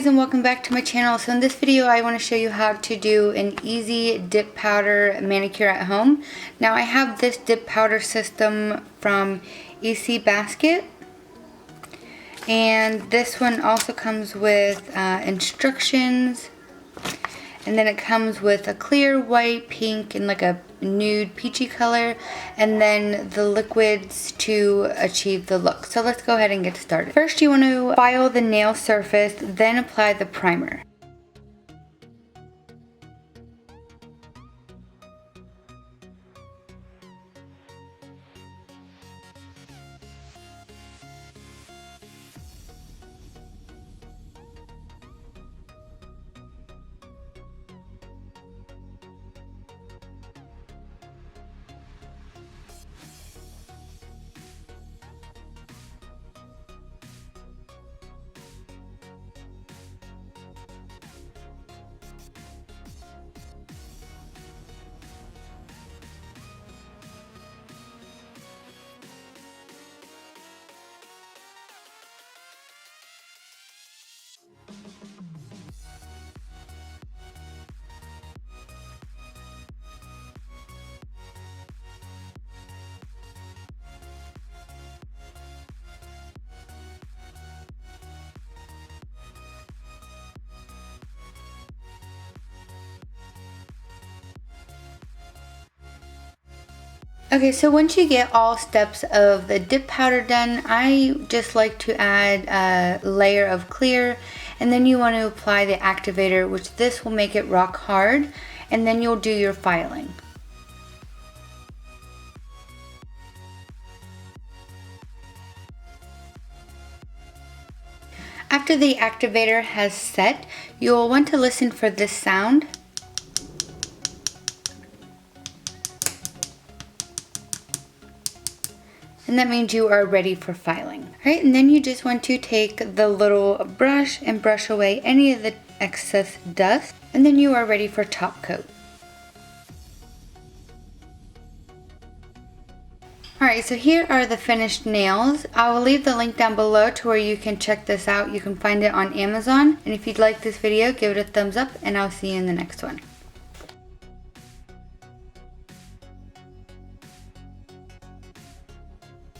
and welcome back to my channel. So in this video I want to show you how to do an easy dip powder manicure at home. Now I have this dip powder system from EC Basket, and this one also comes with instructions, and then it comes with a clear, white, pink, and like a nude peachy color, and then the liquids to achieve the look. So let's go ahead and get started. First you want to file the nail surface, then apply the primer. Okay, so once you get all steps of the dip powder done, I just like to add a layer of clear, and then you want to apply the activator, which this will make it rock hard, and then you'll do your filing. After the activator has set, you'll want to listen for this sound. And that means you are ready for filing. Alright, and then you just want to take the little brush and brush away any of the excess dust, and then you are ready for top coat. Alright, so here are the finished nails. I will leave the link down below to where you can check this out. You can find it on Amazon. And if you'd like this video, give it a thumbs up, and I'll see you in the next one.